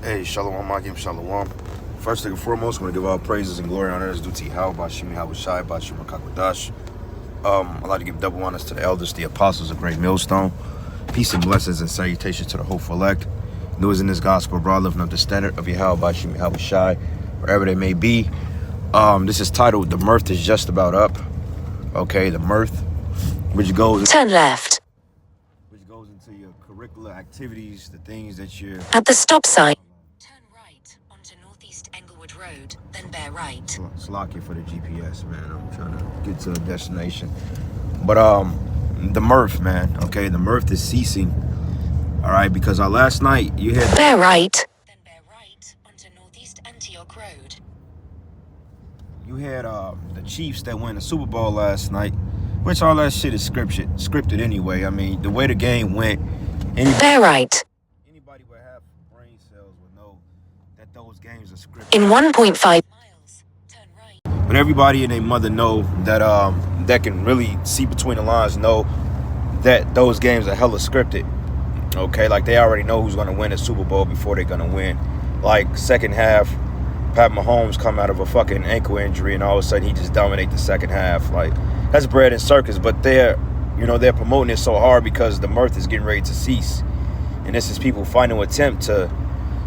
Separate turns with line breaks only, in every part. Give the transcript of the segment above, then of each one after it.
Hey, Shalom, Makim, Shalom. First thing and foremost, I want to give all praises and glory and honors due to Yahweh, Bashim Yahweh Shai, Bashim Makakwadash. I'd like to give double honors to the elders, the apostles of Great Millstone. Peace and blessings and salutations to the hopeful elect. Those in this gospel abroad, lifting up the standard of Yahweh, Bashim Yahweh Shai, wherever they may be. This is titled, The Mirth is Just About Up. Okay, the mirth, which goes...
Turn left.
Which goes into your curricular activities, the things that you're...
At the stop sign. Turn right onto Northeast Englewood Road, then bear right.
Slacking for the GPS, man. I'm trying to get to a destination. But the mirth, man. Okay, the mirth is ceasing. All right, because last night you had...
Bear right. Then bear right onto Northeast Antioch Road.
You had the Chiefs that won the Super Bowl last night, which all that shit is scripted anyway. I mean, the way the game went...
Bear right.
Anybody with half brain cells would know that those games are scripted.
In 1.5 miles, turn right.
But everybody and their mother know that that can really see between the lines, know that those games are hella scripted. Okay, like they already know who's gonna win the Super Bowl before they're gonna win. Like second half, Pat Mahomes come out of a fucking ankle injury and all of a sudden he just dominate the second half. Like that's bread and circus, but they're promoting it so hard because the mirth is getting ready to cease. And this is people finding an attempt to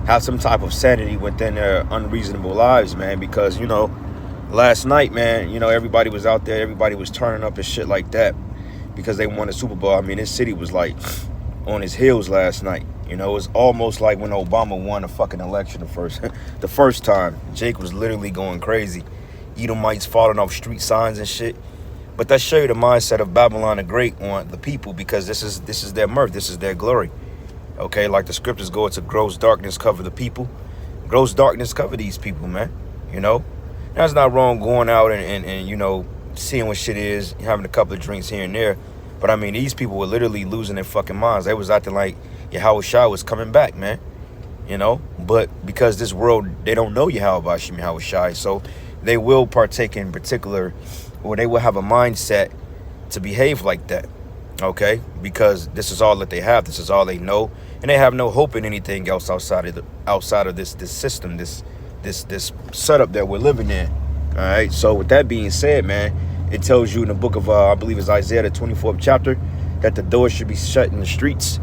have some type of sanity within their unreasonable lives, man, because, last night, man, everybody was out there, everybody was turning up and shit like that because they won the Super Bowl. I mean, this city was like on his heels last night. It was almost like when Obama won a fucking election the first time. Jake was literally going crazy. Edomites falling off street signs and shit. But that show you the mindset of Babylon the Great on the people, because this is their mirth, this is their glory. Okay, like the scriptures go, it's a gross darkness cover the people. Gross darkness cover these people, man. That's not wrong going out and seeing what shit is, having a couple of drinks here and there. But I mean, these people were literally losing their fucking minds. They was acting like Yahweh Shai was coming back, man. But because this world, they don't know Yahweh Shai, so they will partake in particular, or they will have a mindset to behave like that. Okay, because this is all that they have, this is all they know, and they have no hope in anything else outside of this system, this setup that we're living in. All right, so with that being said, man, it tells you in the book of I believe it's Isaiah the 24th chapter that the doors should be shut in the streets.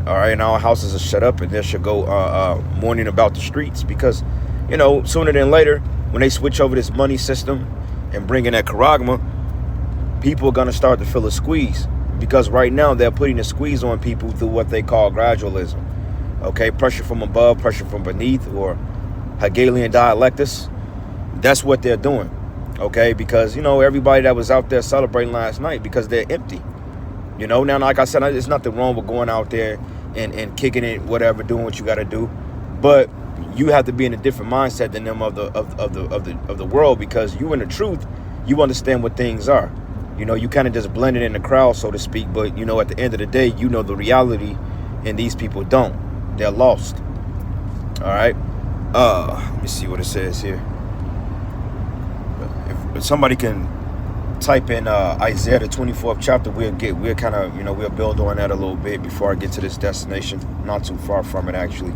All right, and our houses are shut up, and there should go mourning about the streets, because sooner than later, when they switch over this money system and bring in that charagma, people are gonna start to feel a squeeze. Because right now they're putting a squeeze on people through what they call gradualism. Okay, pressure from above, pressure from beneath, or Hegelian dialectus. That's what they're doing. Okay, because everybody that was out there celebrating last night, because they're empty. Now, like I said, there's nothing wrong with going out there and kicking it, whatever, doing what you got to do. But you have to be in a different mindset than them of the world, because you in the truth, you understand what things are. You kind of just blended in the crowd, so to speak. But, at the end of the day, the reality, and these people don't. They're lost. All right. Let me see what it says here. If somebody can type in Isaiah the 24th chapter, we'll build on that a little bit before I get to this destination. Not too far from it, actually.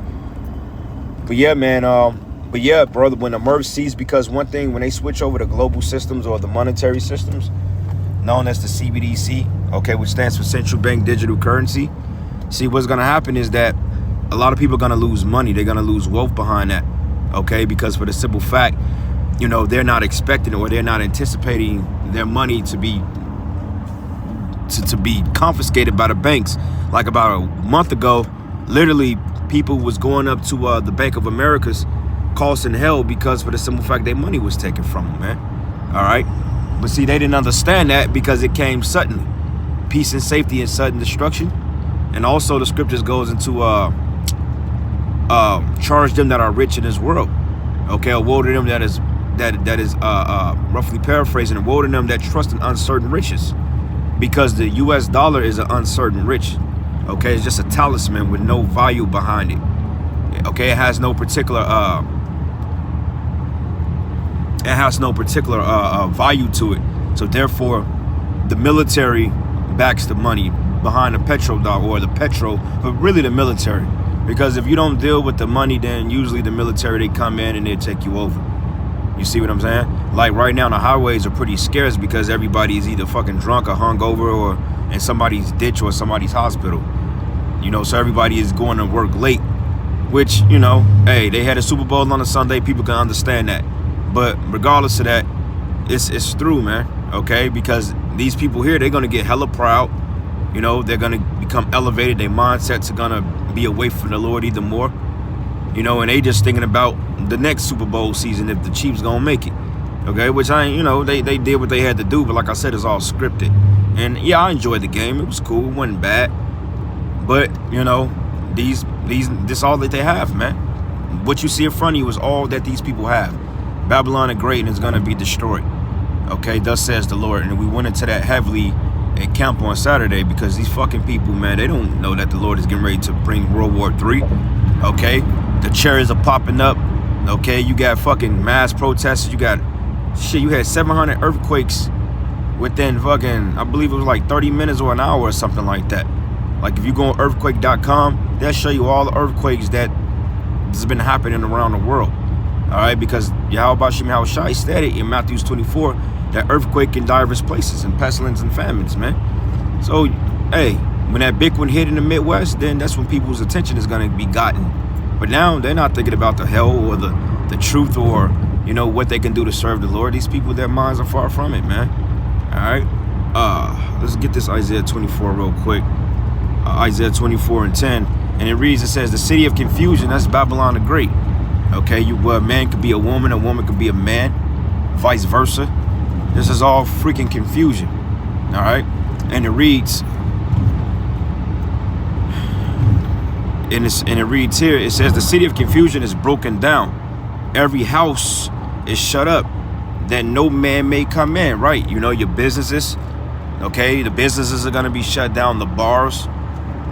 But yeah, man. Brother, when the mirth cease, because one thing, when they switch over to global systems or the monetary systems, known as the CBDC, okay, which stands for Central Bank Digital Currency. See, what's going to happen is that a lot of people are going to lose money. They're going to lose wealth behind that, okay, because for the simple fact, they're not expecting or they're not anticipating their money to be confiscated by the banks. Like about a month ago, literally people was going up to the Bank of America's causing hell because for the simple fact their money was taken from them, man. All right. But see, they didn't understand that because it came suddenly. Peace and safety and sudden destruction. And also the scriptures goes into charge them that are rich in this world. Okay, woe to them that is roughly paraphrasing, woe to them that trust in uncertain riches. Because the US dollar is an uncertain rich. Okay, it's just a talisman with no value behind it. Okay, it has no particular value to it. So therefore, the military backs the money behind the petrodollar, or the petro, but really the military. Because if you don't deal with the money, then usually the military, they come in and they take you over. You see what I'm saying? Like right now, the highways are pretty scarce because everybody is either fucking drunk or hungover or in somebody's ditch or somebody's hospital. You know, so everybody is going to work late, which, you know, hey, they had a Super Bowl on a Sunday. People can understand that. But regardless of that, it's through, man. Okay? Because these people here, they're going to get hella proud. You know, they're going to become elevated. Their mindsets are going to be away from the Lord even more. You know, and they just thinking about the next Super Bowl season if the Chiefs gonna make it. Okay, which you know, they did what they had to do, but like I said, it's all scripted. And yeah, I enjoyed the game. It was cool, it wasn't bad. But, you know, this all that they have, man. What you see in front of you is all that these people have. Babylon the Great is gonna be destroyed. Okay, thus says the Lord. And we went into that heavily at camp on Saturday because these fucking people, man, they don't know that the Lord is getting ready to bring World War III. Okay? The cherries are popping up. Okay, you got fucking mass protests. You got shit. You had 700 earthquakes within fucking, I believe it was like 30 minutes or an hour or something like that. Like if you go on earthquake.com, they'll show you all the earthquakes that has been happening around the world. All right, because Yahweh Shai stated in Matthew 24 that earthquake in diverse places and pestilence and famines, man. So, hey, when that big one hit in the Midwest, then that's when people's attention is going to be gotten. But now they're not thinking about the hell or the truth or, you know, what they can do to serve the Lord. These people, their minds are far from it, man. All right. Let's get this Isaiah 24 real quick. Isaiah 24 and 10. And it reads, it says, the city of confusion, that's Babylon the Great. Okay, a man could be a woman could be a man, vice versa. This is all freaking confusion. All right. And it reads, and it reads here, it says the city of confusion is broken down. Every house is shut up that no man may come in, right? You know, your businesses, okay? The businesses are going to be shut down, the bars,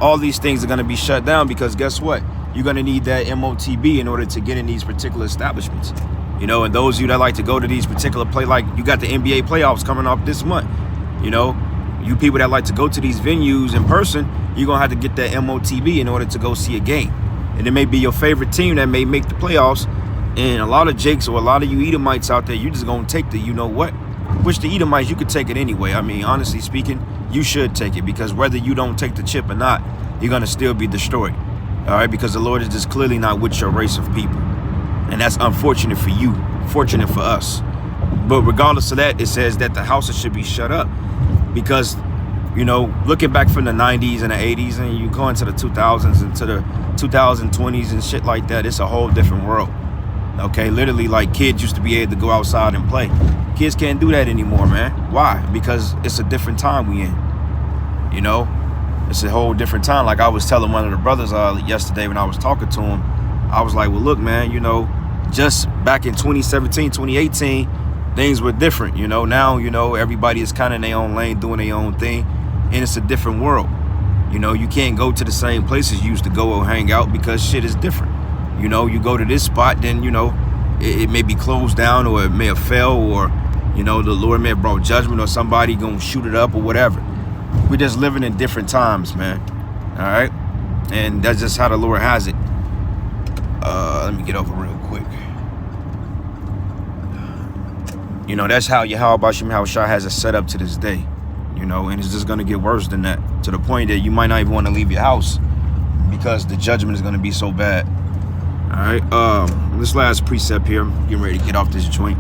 all these things are going to be shut down because guess what? You're going to need that MOTB in order to get in these particular establishments. You know, and those of you that like to go to these particular like you got the NBA playoffs coming up this month, you know, you people that like to go to these venues in person, you're going to have to get that MOTB in order to go see a game. And it may be your favorite team that may make the playoffs. And a lot of Jakes or a lot of you Edomites out there, you just going to take the you know what. Which the Edomites, you could take it anyway. I mean, honestly speaking, you should take it. Because whether you don't take the chip or not, you're going to still be destroyed. All right? Because the Lord is just clearly not with your race of people. And that's unfortunate for you. Fortunate for us. But regardless of that, it says that the houses should be shut up. Because, you know, looking back from the 90s and the 80s and you go into the 2000s and to the 2020s and shit like that, it's a whole different world. Okay, literally like kids used to be able to go outside and play. Kids can't do that anymore, man. Why? Because it's a different time we in. You know, it's a whole different time. Like I was telling one of the brothers yesterday when I was talking to him, I was like, well, look, man, you know, just back in 2017, 2018, things were different. You know, now, you know, everybody is kind of in their own lane doing their own thing. And it's a different world. You know, you can't go to the same places you used to go or hang out because shit is different. You know, you go to this spot, then, you know, it may be closed down or it may have fell or, you know, the Lord may have brought judgment or somebody gonna shoot it up or whatever. We're just living in different times, man. All right? And that's just how the Lord has it. Let me get over real quick. You know, that's how Yahweh Shai has it set up to this day. You know, and it's just gonna get worse than that. To the point that you might not even want to leave your house because the judgment is gonna be so bad. All right, this last precept here, I'm getting ready to get off this joint.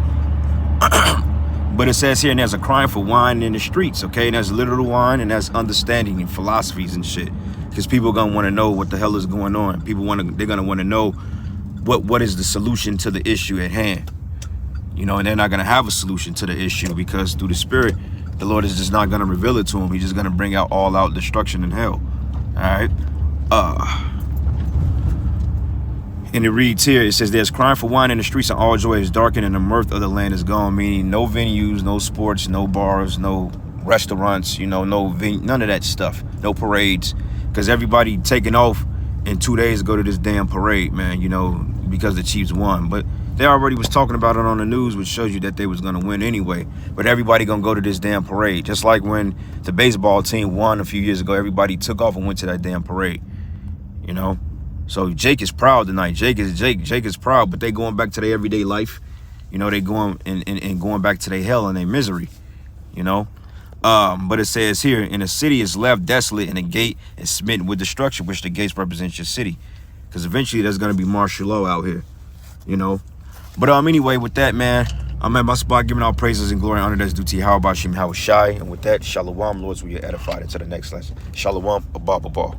But it says here, and there's a crying for wine in the streets, okay? And that's literal wine, and that's understanding and philosophies and shit. Because people are gonna want to know what the hell is going on. They're gonna want to know what is the solution to the issue at hand. You know, and they're not gonna have a solution to the issue because through the Spirit, the Lord is just not gonna reveal it to them. He's just gonna bring out all out destruction and hell. All right. And it reads here, it says, there's crying for wine in the streets and all joy is darkened and the mirth of the land is gone, meaning no venues, no sports, no bars, no restaurants, you know, none of that stuff, no parades, because everybody taking off in 2 days to go to this damn parade, man, you know, because the Chiefs won. But they already was talking about it on the news, which shows you that they was going to win anyway. But everybody going to go to this damn parade, just like when the baseball team won a few years ago, everybody took off and went to that damn parade, you know. So Jake is proud tonight. Jake is proud, but they going back to their everyday life. You know, they going and going back to their hell and their misery. You know. But it says here, and the city is left desolate, and the gate is smitten with destruction, which the gates represent your city. Because eventually there's gonna be martial law out here. You know. But anyway, with that, man, I'm at my spot giving all praises and glory and honor that's due to you. How about Shim How Shai? And with that, Shalom, Lords, we are edified into the next lesson. Shalom, Abba.